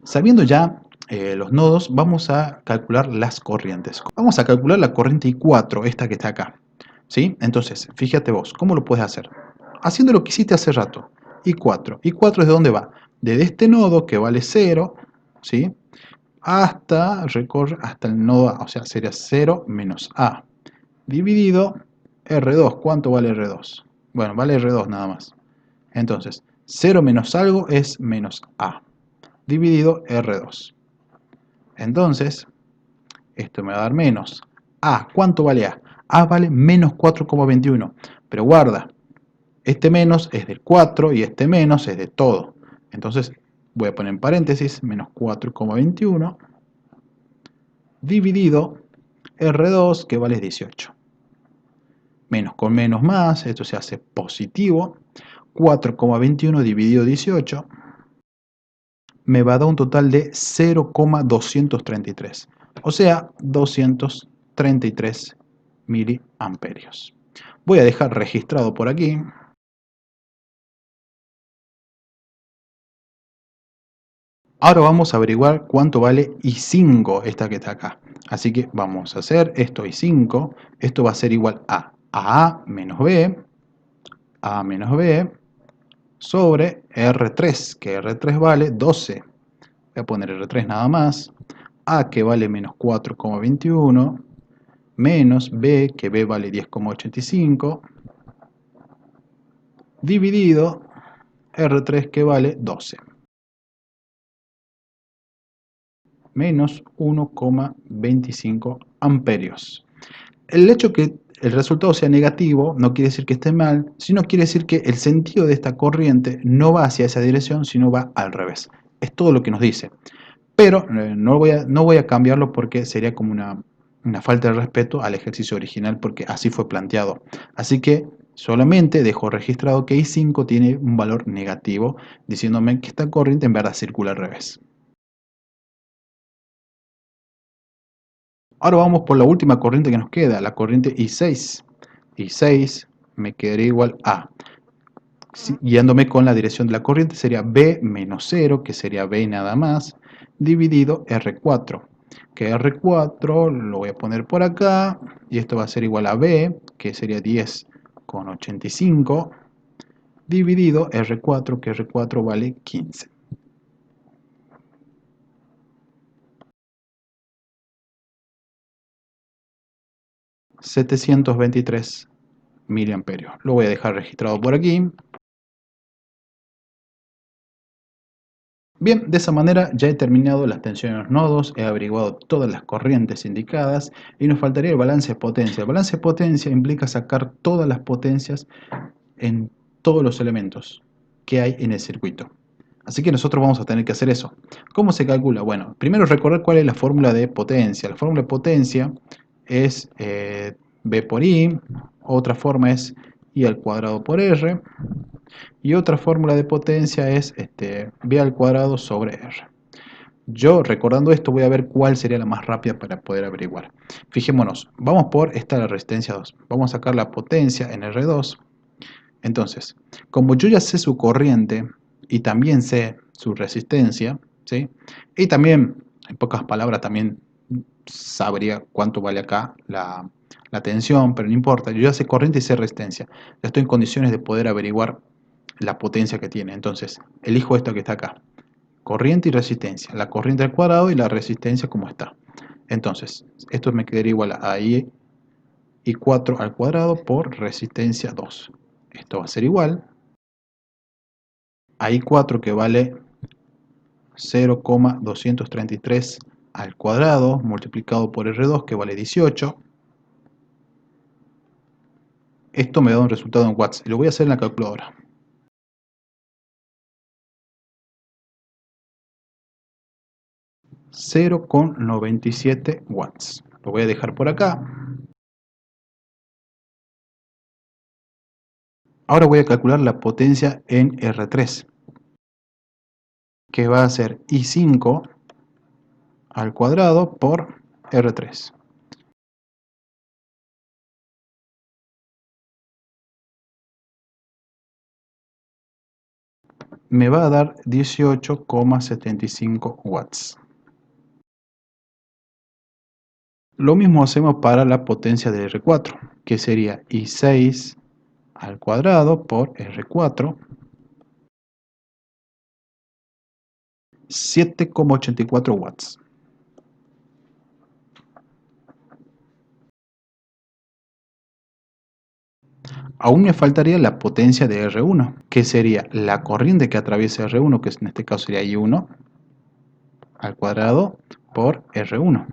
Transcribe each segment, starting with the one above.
Sabiendo ya los nodos, vamos a calcular las corrientes. Vamos a calcular la corriente I4, esta que está acá. ¿Sí? Entonces, fíjate vos, ¿cómo lo puedes hacer? Haciendo lo que hiciste hace rato. I4. ¿I4 es de dónde va? Desde este nodo que vale 0, ¿sí? Recorre hasta el nodo A, o sea, sería 0 menos A. Dividido R2. ¿Cuánto vale R2? Bueno, vale R2 nada más. Entonces, 0 menos algo es menos A. Dividido R2. Entonces, esto me va a dar menos A. ¿Cuánto vale A? A vale menos 4,21. Pero guarda, este menos es del 4 y este menos es de todo. Entonces, voy a poner en paréntesis menos 4,21 dividido R2, que vale 18. Menos con menos más, esto se hace positivo. 4,21 dividido 18 me va a dar un total de 0,233. O sea, 233 miliamperios. Voy a dejar registrado por aquí. Ahora vamos a averiguar cuánto vale I5, esta que está acá. Así que vamos a hacer esto I5. Esto va a ser igual a menos B, A menos B, sobre R3, que R3 vale 12. Voy a poner R3 nada más. A, que vale menos 4,21, menos B, que B vale 10,85, dividido R3, que vale 12. Menos 1,25 amperios. El hecho que el resultado sea negativo no quiere decir que esté mal, sino quiere decir que el sentido de esta corriente no va hacia esa dirección, sino va al revés. Es todo lo que nos dice. Pero no voy a cambiarlo porque sería como una falta de respeto al ejercicio original, porque así fue planteado. Así que solamente dejo registrado que I5 tiene un valor negativo, diciéndome que esta corriente en verdad circula al revés. Ahora vamos por la última corriente que nos queda, la corriente I6. I6 me quedaría igual a, guiándome con la dirección de la corriente, sería B menos 0, que sería B nada más, dividido R4. Que R4 lo voy a poner por acá, y esto va a ser igual a B, que sería 10,85, dividido R4, que R4 vale 15. 723 miliamperios. Lo voy a dejar registrado por aquí. Bien, de esa manera ya he terminado las tensiones de los nodos, he averiguado todas las corrientes indicadas y nos faltaría el balance de potencia. El balance de potencia implica sacar todas las potencias en todos los elementos que hay en el circuito. Así que nosotros vamos a tener que hacer eso. ¿Cómo se calcula? Bueno, primero recordar cuál es la fórmula de potencia. La fórmula de potencia es B por I, otra forma es I al cuadrado por R, y otra fórmula de potencia es B al cuadrado sobre R. Yo, recordando esto, voy a ver cuál sería la más rápida para poder averiguar. Fijémonos, vamos por esta la resistencia 2. Vamos a sacar la potencia en R2. Entonces, como yo ya sé su corriente y también sé su resistencia, ¿sí? Y también, en pocas palabras, también sabría cuánto vale acá la tensión, pero no importa. Yo ya sé corriente y sé resistencia. Ya estoy en condiciones de poder averiguar la potencia que tiene. Entonces, elijo esto que está acá. Corriente y resistencia. La corriente al cuadrado y la resistencia como está. Entonces, esto me quedaría igual a I4 al cuadrado por resistencia 2. Esto va a ser igual a I4, que vale 0,233 al cuadrado multiplicado por R2, que vale 18. Esto me da un resultado en watts. Lo voy a hacer en la calculadora. 0,97 watts. Lo voy a dejar por acá. Ahora voy a calcular la potencia en R3, que va a ser I5 al cuadrado por R3. me va a dar 18,75 watts. Lo mismo hacemos para la potencia de R4, que sería I6 al cuadrado por R4, 7,84 watts. Aún me faltaría la potencia de R1, que sería la corriente que atraviesa R1, que en este caso sería I1 al cuadrado por R1.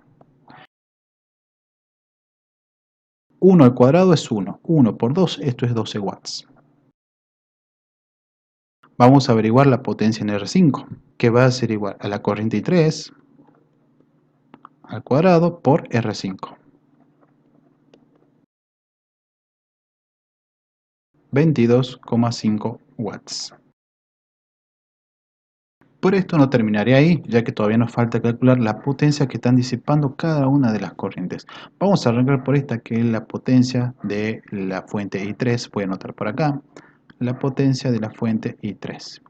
1 al cuadrado es 1. 1 por 2, esto es 12 watts. Vamos a averiguar la potencia en R5, que va a ser igual a la corriente I3 al cuadrado por R5. 22,5 watts. Por esto no terminaré ahí, ya que todavía nos falta calcular la potencia que están disipando cada una de las corrientes. Vamos a arrancar por esta, que es la potencia de la fuente I3. Voy a anotar por acá la potencia de la fuente I3.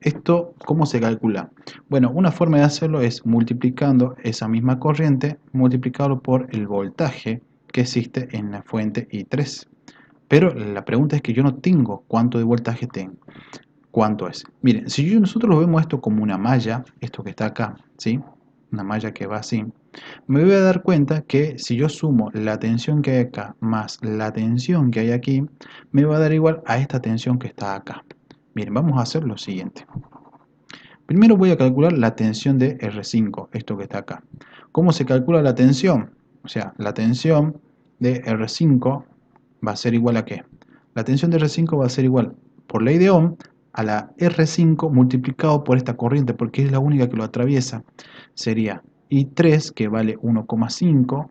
¿Esto cómo se calcula? Bueno, una forma de hacerlo es multiplicando esa misma corriente, multiplicado por el voltaje que existe en la fuente I3. Pero la pregunta es que yo no tengo cuánto de voltaje tengo. ¿Cuánto es? Miren, si nosotros vemos esto como una malla, esto que está acá, ¿sí? Una malla que va así, me voy a dar cuenta que si yo sumo la tensión que hay acá más la tensión que hay aquí, me va a dar igual a esta tensión que está acá. Miren, vamos a hacer lo siguiente. Primero voy a calcular la tensión de R5, esto que está acá. ¿Cómo se calcula la tensión? O sea, la tensión de R5 va a ser igual a ¿qué? La tensión de R5 va a ser igual, por ley de Ohm, a la R5 multiplicado por esta corriente, porque es la única que lo atraviesa. Sería I3, que vale 1,5,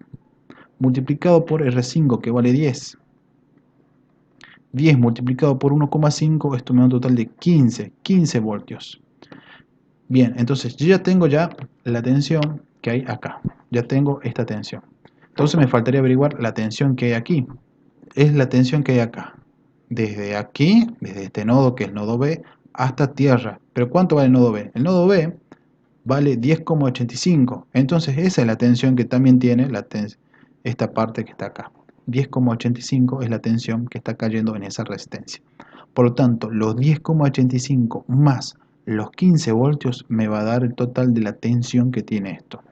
multiplicado por R5, que vale 10. 10 multiplicado por 1,5, esto me da un total de 15 voltios. Bien, entonces yo ya tengo la tensión que hay acá. Ya tengo esta tensión. Entonces me faltaría averiguar la tensión que hay aquí. Es la tensión que hay acá. Desde aquí, desde este nodo que es el nodo B, hasta tierra. ¿Pero cuánto vale el nodo B? El nodo B vale 10,85. Entonces esa es la tensión que también tiene esta parte que está acá. 10,85 es la tensión que está cayendo en esa resistencia. Por lo tanto, los 10,85 más los 15 voltios me va a dar el total de la tensión que tiene esto.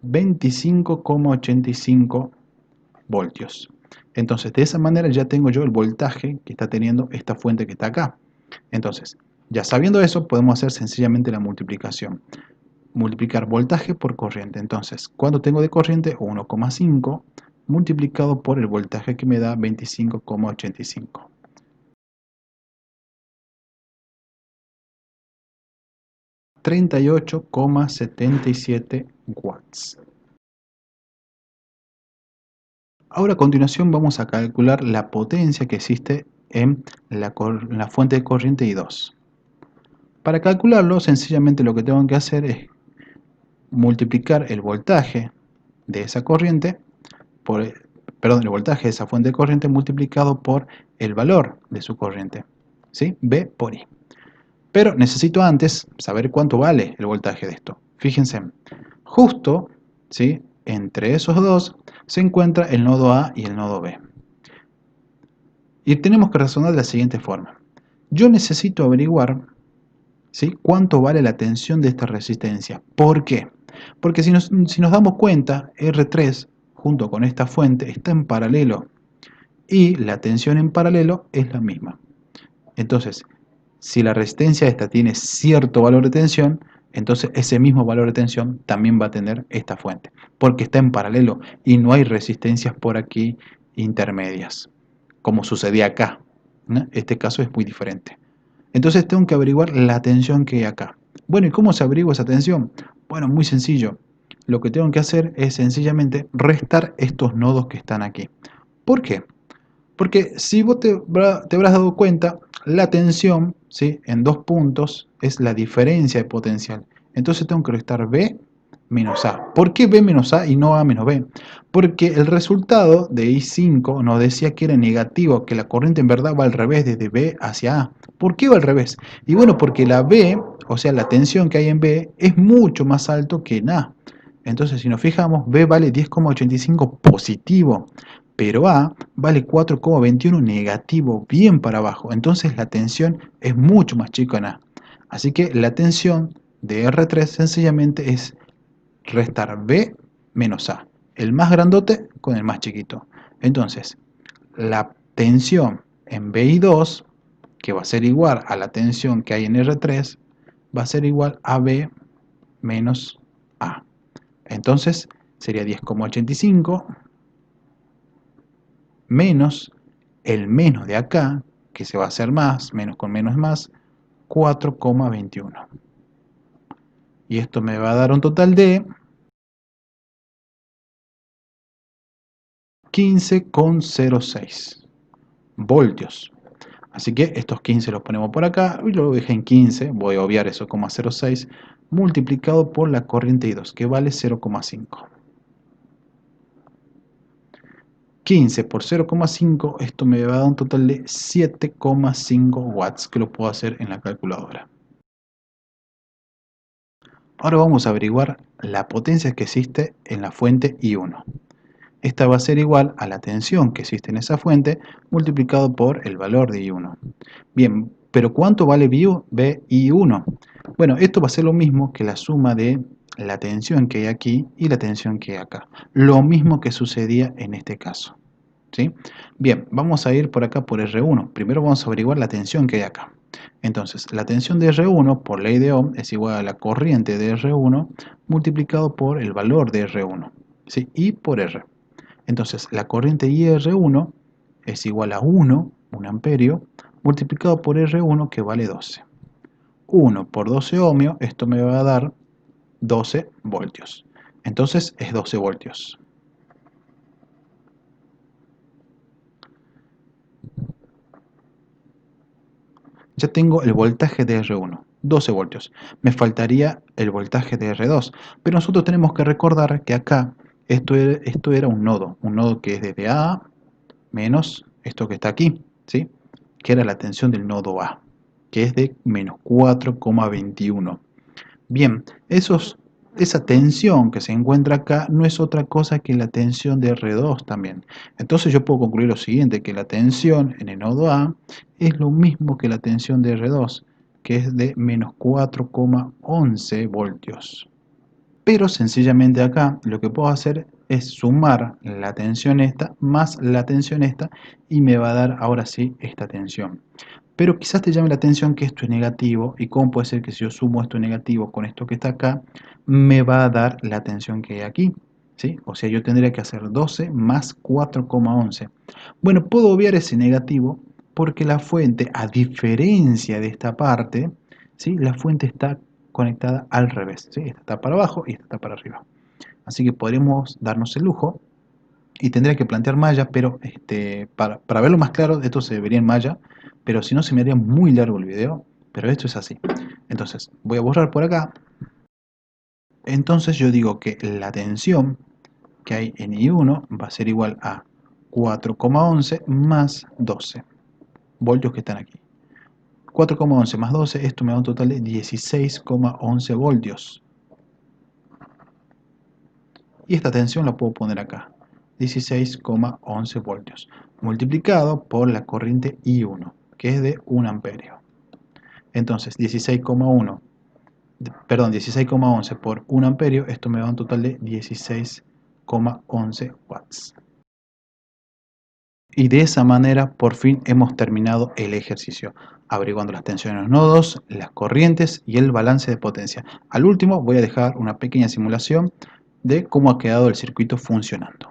25,85 voltios. Entonces, de esa manera ya tengo yo el voltaje que está teniendo esta fuente que está acá. Entonces, ya sabiendo eso, podemos hacer sencillamente la multiplicación. Multiplicar voltaje por corriente. Entonces, ¿cuánto tengo de corriente? 1,5 multiplicado por el voltaje que me da 25,85. 38,77 watts. Ahora a continuación vamos a calcular la potencia que existe en la fuente de corriente I2. Para calcularlo, sencillamente lo que tengo que hacer es multiplicar el voltaje de esa corriente el voltaje de esa fuente de corriente multiplicado por el valor de su corriente, ¿sí? V por I. Pero necesito antes saber cuánto vale el voltaje de esto. Fíjense, justo, ¿sí?, entre esos dos se encuentra el nodo A y el nodo B. Y tenemos que razonar de la siguiente forma. Yo necesito averiguar, ¿sí?, cuánto vale la tensión de esta resistencia. ¿Por qué? Porque si nos damos cuenta, R3 junto con esta fuente está en paralelo y la tensión en paralelo es la misma. Entonces, si la resistencia esta tiene cierto valor de tensión, entonces ese mismo valor de tensión también va a tener esta fuente, porque está en paralelo y no hay resistencias por aquí intermedias, como sucedía acá, ¿no? Este caso es muy diferente. Entonces tengo que averiguar la tensión que hay acá. Bueno, ¿y cómo se averigua esa tensión? Bueno, muy sencillo. Lo que tengo que hacer es sencillamente restar estos nodos que están aquí. ¿Por qué? Porque si vos te habrás dado cuenta, la tensión, ¿sí?, en dos puntos es la diferencia de potencial. Entonces tengo que restar B menos A. ¿Por qué B menos A y no A menos B? Porque el resultado de I5 nos decía que era negativo, que la corriente en verdad va al revés, desde B hacia A. ¿Por qué va al revés? Y bueno, porque la B, o sea, la tensión que hay en B, es mucho más alto que en A. Entonces, si nos fijamos, B vale 10,85 positivo, pero A vale 4,21 negativo, bien para abajo. Entonces, la tensión es mucho más chica en A. Así que la tensión de R3 sencillamente es restar B menos A. El más grandote con el más chiquito. Entonces, la tensión en BI2, que va a ser igual a la tensión que hay en R3, va a ser igual a B menos A. Entonces, sería 10,85 menos el menos de acá, que se va a hacer más, menos con menos es más, 4,21. Y esto me va a dar un total de 15,06 voltios. Así que estos 15 los ponemos por acá y lo dejé en 15, voy a obviar eso, 0,06 multiplicado por la corriente I2, que vale 0,5. 15 por 0,5, esto me va a dar un total de 7,5 watts, que lo puedo hacer en la calculadora. Ahora vamos a averiguar la potencia que existe en la fuente I1. Esta va a ser igual a la tensión que existe en esa fuente multiplicado por el valor de I1. Bien, pero ¿cuánto vale BI1? Bueno, esto va a ser lo mismo que la suma de la tensión que hay aquí y la tensión que hay acá. Lo mismo que sucedía en este caso. ¿Sí? Bien, vamos a ir por acá por R1. Primero vamos a averiguar la tensión que hay acá. Entonces, la tensión de R1 por ley de Ohm es igual a la corriente de R1 multiplicado por el valor de R1. ¿Sí? I por R. Entonces, la corriente IR1 es igual a 1 amperio, multiplicado por R1 que vale 12. 1 por 12 ohmios, esto me va a dar 12 voltios. Entonces es 12 voltios. Ya tengo el voltaje de R1, 12 voltios. Me faltaría el voltaje de R2, pero nosotros tenemos que recordar que acá esto era un nodo que es desde A menos esto que está aquí, ¿sí? Que era la tensión del nodo A, que es de menos 4,21. Bien, esa tensión que se encuentra acá no es otra cosa que la tensión de R2 también. Entonces yo puedo concluir lo siguiente, que la tensión en el nodo A es lo mismo que la tensión de R2, que es de menos 4,11 voltios. Pero sencillamente acá lo que puedo hacer es sumar la tensión esta más la tensión esta y me va a dar ahora sí esta tensión. Pero quizás te llame la atención que esto es negativo y cómo puede ser que si yo sumo esto negativo con esto que está acá, me va a dar la tensión que hay aquí. ¿Sí? O sea, yo tendría que hacer 12 más 4,11. Bueno, puedo obviar ese negativo porque la fuente, a diferencia de esta parte, ¿sí? La fuente está conectada al revés. ¿Sí? Esta está para abajo y esta está para arriba. Así que podremos darnos el lujo y tendría que plantear malla, pero para verlo más claro, esto se vería en malla, pero si no se me haría muy largo el video, pero esto es así. Entonces, voy a borrar por acá. Entonces yo digo que la tensión que hay en I1 va a ser igual a 4,11 más 12 voltios que están aquí. 4,11 más 12, esto me da un total de 16,11 voltios. Y esta tensión la puedo poner acá, 16,11 voltios, multiplicado por la corriente I1, que es de 1 amperio. Entonces, 16,11 por 1 amperio, esto me da un total de 16,11 watts. Y de esa manera, por fin hemos terminado el ejercicio, averiguando las tensiones en los nodos, las corrientes y el balance de potencia. Al último voy a dejar una pequeña simulación de cómo ha quedado el circuito funcionando.